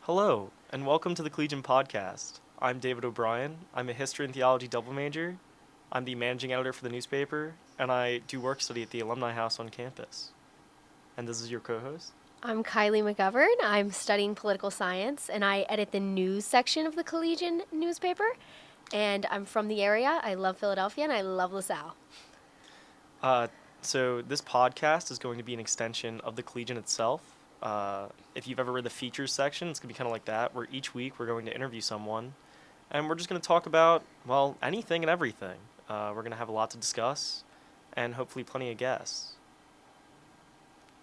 Hello, and welcome to the Collegian Podcast. I'm David O'Brien. I'm a history and theology double major. I'm the managing editor for the newspaper, and I do work study at the Alumni House on campus. And this is your co-host. I'm Kylie McGovern. I'm studying political science, and I edit the news section of the Collegian newspaper. And I'm from the area. I love Philadelphia, and I love LaSalle. So this podcast is going to be an extension of the Collegian itself. If you've ever read the features section, it's going to be kind of like that, where each week we're going to interview someone, and we're just going to talk about, well, anything and everything. We're going to have a lot to discuss, and hopefully plenty of guests.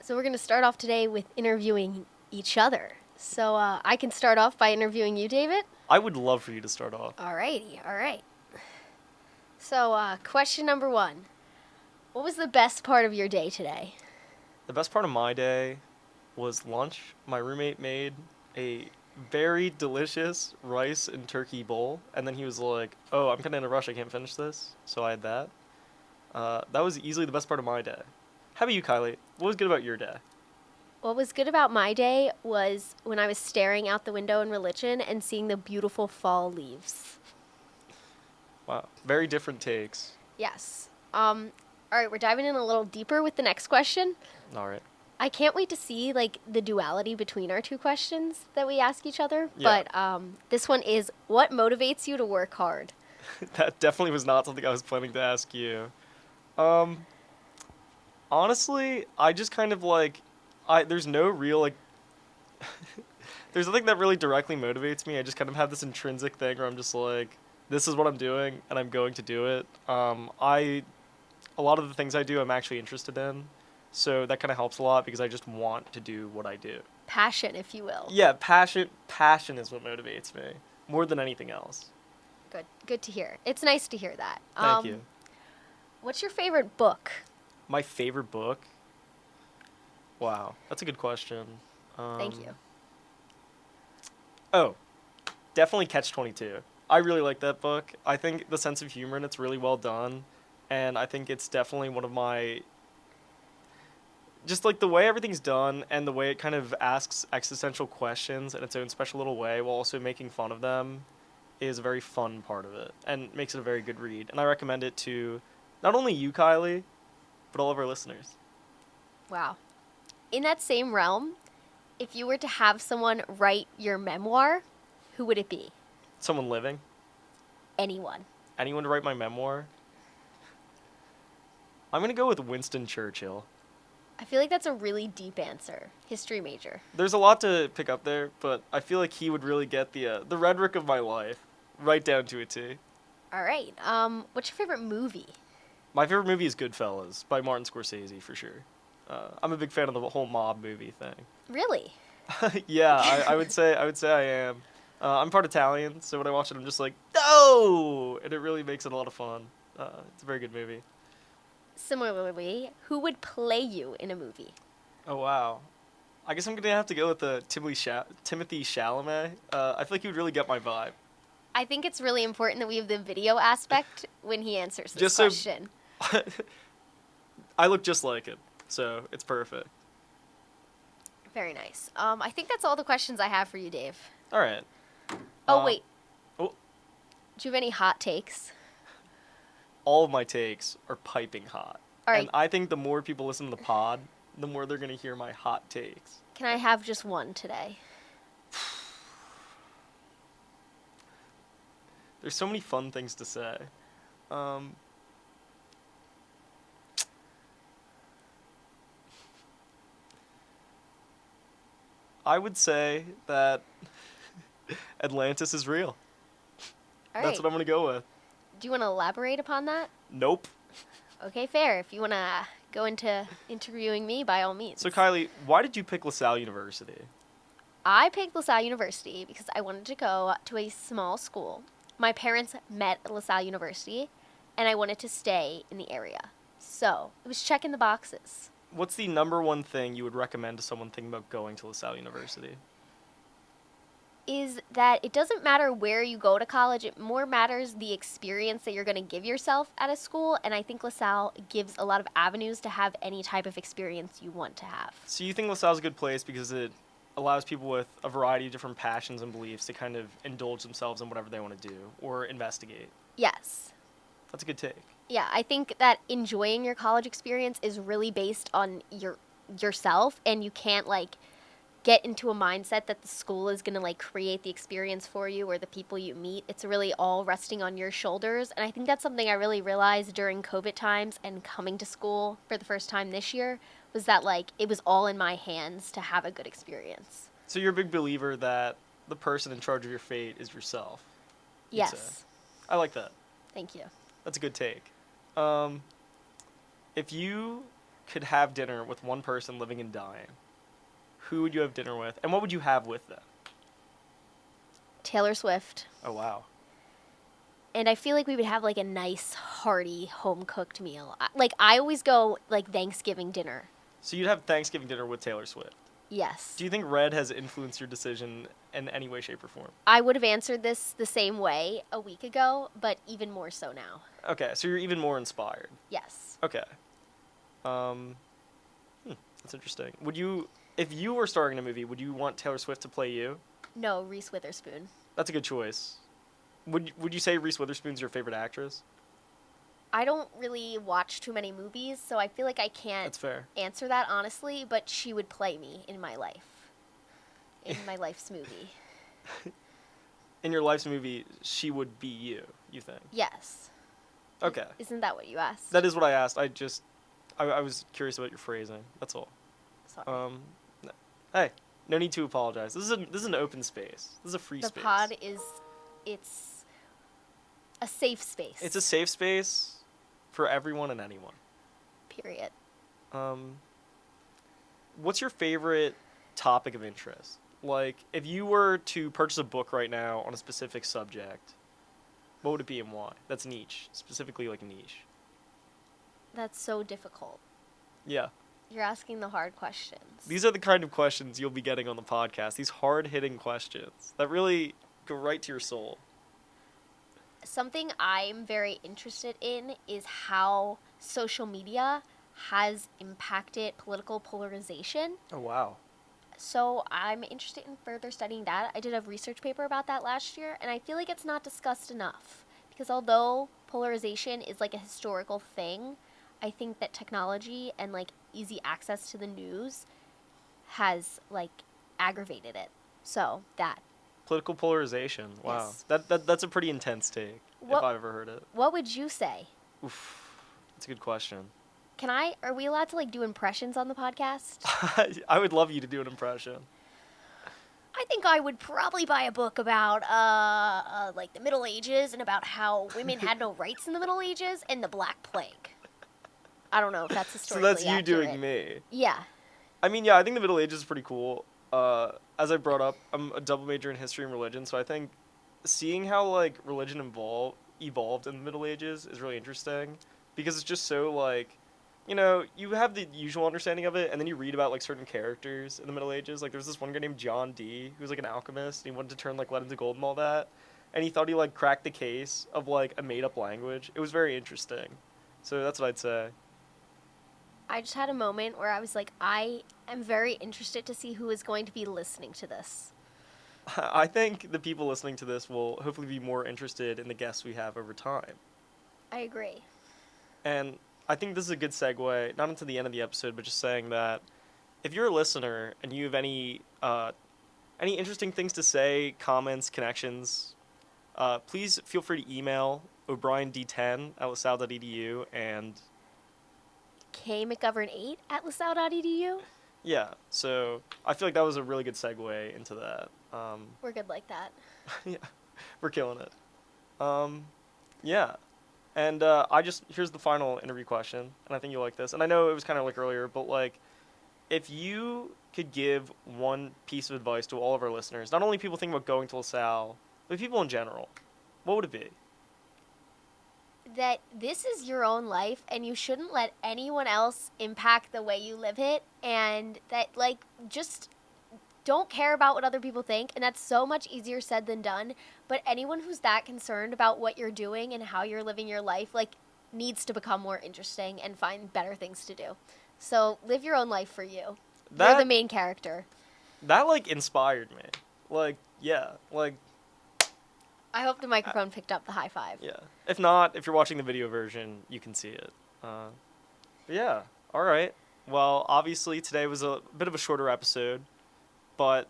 So we're going to start off today with interviewing each other. So I can start off by interviewing you, David? I would love for you to start off. Alrighty, all right. So question number one. What was the best part of your day today? The best part of my day was lunch. My roommate made a very delicious rice and turkey bowl, and then he was like, oh, I'm kind of in a rush, I can't finish this, so I had that. That was easily the best part of my day. How about you, Kylie? What was good about your day? What was good about my day was when I was staring out the window in religion and seeing the beautiful fall leaves. Wow, very different takes. Yes. All right, we're diving in a little deeper with the next question. All right. I can't wait to see the duality between our two questions that we ask each other. Yeah. But this one is, what motivates you to work hard? That definitely was not something I was planning to ask you. Honestly, I just kind of there's no real there's nothing that really directly motivates me. I just kind of have this intrinsic thing where I'm just like, this is what I'm doing and I'm going to do it. A lot of the things I do I'm actually interested in. So that kind of helps a lot because I just want to do what I do. Passion, if you will. Yeah, passion is what motivates me more than anything else. Good to hear. It's nice to hear that. Thank you. What's your favorite book? My favorite book? Wow, that's a good question. Thank you. Oh, definitely Catch-22. I really like that book. I think the sense of humor in it's really well done, and I think it's definitely one of my... Just the way everything's done and the way it kind of asks existential questions in its own special little way while also making fun of them is a very fun part of it and makes it a very good read. And I recommend it to not only you, Kylie, but all of our listeners. Wow. In that same realm, if you were to have someone write your memoir, who would it be? Someone living? Anyone. Anyone to write my memoir? I'm going to go with Winston Churchill. I feel like that's a really deep answer. History major. There's a lot to pick up there, but I feel like he would really get the rhetoric of my life right down to a T. All right. What's your favorite movie? My favorite movie is Goodfellas by Martin Scorsese, for sure. I'm a big fan of the whole mob movie thing. Really? Yeah, I would say I am. I'm part Italian, so when I watch it, I'm just like, no! And it really makes it a lot of fun. It's a very good movie. Similarly, who would play you in a movie? Oh, wow. I guess I'm going to have to go with Timothy Chalamet. I feel like he would really get my vibe. I think it's really important that we have the video aspect when he answers this question. I look just like him, so it's perfect. Very nice. I think that's all the questions I have for you, Dave. All right. Wait. Oh. Do you have any hot takes? All of my takes are piping hot. All right. And I think the more people listen to the pod, the more they're going to hear my hot takes. Can I have just one today? There's so many fun things to say. I would say that Atlantis is real. All That's right. what I'm going to go with. Do you want to elaborate upon that? Nope. Okay, fair. If you want to go into interviewing me, by all means. So, Kylie, why did you pick LaSalle University? I picked LaSalle University because I wanted to go to a small school. My parents met at LaSalle University, and I wanted to stay in the area. So, it was checking the boxes. What's the number one thing you would recommend to someone thinking about going to LaSalle University? Is that it doesn't matter where you go to college, it more matters the experience that you're going to give yourself at a school, and I think LaSalle gives a lot of avenues to have any type of experience you want to have. So you think LaSalle's a good place because it allows people with a variety of different passions and beliefs to kind of indulge themselves in whatever they want to do or investigate. Yes. That's a good take. Yeah, I think that enjoying your college experience is really based on yourself, and you can't like get into a mindset that the school is going to like create the experience for you or the people you meet. It's really all resting on your shoulders, and I think that's something I really realized during COVID times and coming to school for the first time this year was that like it was all in my hands to have a good experience. So you're a big believer that the person in charge of your fate is yourself. You'd say. Yes. I like that. Thank you. That's a good take. If you could have dinner with one person living and dying, who would you have dinner with, and what would you have with them? Taylor Swift. Oh, wow. And I feel like we would have like a nice, hearty, home-cooked meal. Like I always go like Thanksgiving dinner. So you'd have Thanksgiving dinner with Taylor Swift. Yes. Do you think Red has influenced your decision in any way, shape, or form? I would have answered this the same way a week ago, but even more so now. Okay, so you're even more inspired. Yes. Okay. That's interesting. Would you, if you were starring in a movie, would you want Taylor Swift to play you? No, Reese Witherspoon. That's a good choice. Would you say Reese Witherspoon's your favorite actress? I don't really watch too many movies, so I feel like I can't That's fair. answer that honestly, but she would play me in my life. In my life's movie. In your life's movie, she would be you, you think? Yes. Okay. Isn't that what you asked? That is what I asked. I was curious about your phrasing. That's all. Sorry. Hey, no need to apologize. This is an open space. This is a free The space. pod it's a safe space. It's a safe space for everyone and anyone. Period. What's your favorite topic of interest? Like, if you were to purchase a book right now on a specific subject, what would it be and why? That's niche. Specifically, like, niche. That's so difficult. Yeah. You're asking the hard questions. These are the kind of questions you'll be getting on the podcast. These hard-hitting questions that really go right to your soul. Something I'm very interested in is how social media has impacted political polarization. Oh, wow. So I'm interested in further studying that. I did a research paper about that last year, and I feel like it's not discussed enough. Because although polarization is like a historical thing, I think that technology and like easy access to the news has like aggravated it. So that. Political polarization. Wow. Yes. That's a pretty intense take, if I've ever heard it. What would you say? Oof. That's a good question. Are we allowed to like do impressions on the podcast? I would love you to do an impression. I think I would probably buy a book about like the Middle Ages and about how women had no rights in the Middle Ages and the Black Plague. I don't know if that's historically So that's you accurate. doing me. Yeah. I mean, yeah, I think the Middle Ages is pretty cool. As I brought up, I'm a double major in history and religion, so I think seeing how like religion evolved in the Middle Ages is really interesting because it's just so like, you know, you have the usual understanding of it, and then you read about like certain characters in the Middle Ages. Like there's this one guy named John Dee who was like an alchemist, and he wanted to turn like lead into gold and all that, and he thought he like cracked the case of like a made up language. It was very interesting. So that's what I'd say. I just had a moment where I was like, I am very interested to see who is going to be listening to this. I think the people listening to this will hopefully be more interested in the guests we have over time. I agree. And I think this is a good segue, not into the end of the episode, but just saying that if you're a listener and you have any interesting things to say, comments, connections, please feel free to email o'briend10@lasalle.edu and kmcgovern8@lasalle.edu. yeah, so I feel like that was a really good segue into that. We're good like that. Yeah, we're killing it. Yeah. And here's the final interview question, and I think you'll like this. And I know it was kind of like earlier, but like, if you could give one piece of advice to all of our listeners, not only people thinking about going to LaSalle, but people in general, what would it be? That this is your own life and you shouldn't let anyone else impact the way you live it, and that like just don't care about what other people think, and that's so much easier said than done, but anyone who's that concerned about what you're doing and how you're living your life like needs to become more interesting and find better things to do. So live your own life for you. You're the main character. That, like, inspired me. Like, yeah. Like, I hope the microphone picked up the high five. yeah. If not, if you're watching the video version, you can see it. But yeah. All right. Well, obviously, today was a bit of a shorter episode. But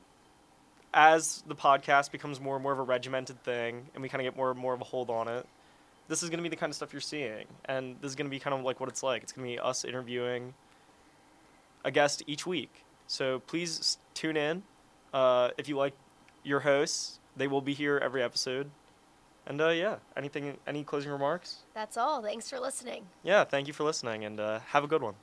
as the podcast becomes more and more of a regimented thing, and we kind of get more and more of a hold on it, this is going to be the kind of stuff you're seeing. And this is going to be kind of like what it's like. It's going to be us interviewing a guest each week. So please tune in. If you like your hosts, they will be here every episode. And yeah, any closing remarks? That's all. Thanks for listening. Yeah, thank you for listening, and have a good one.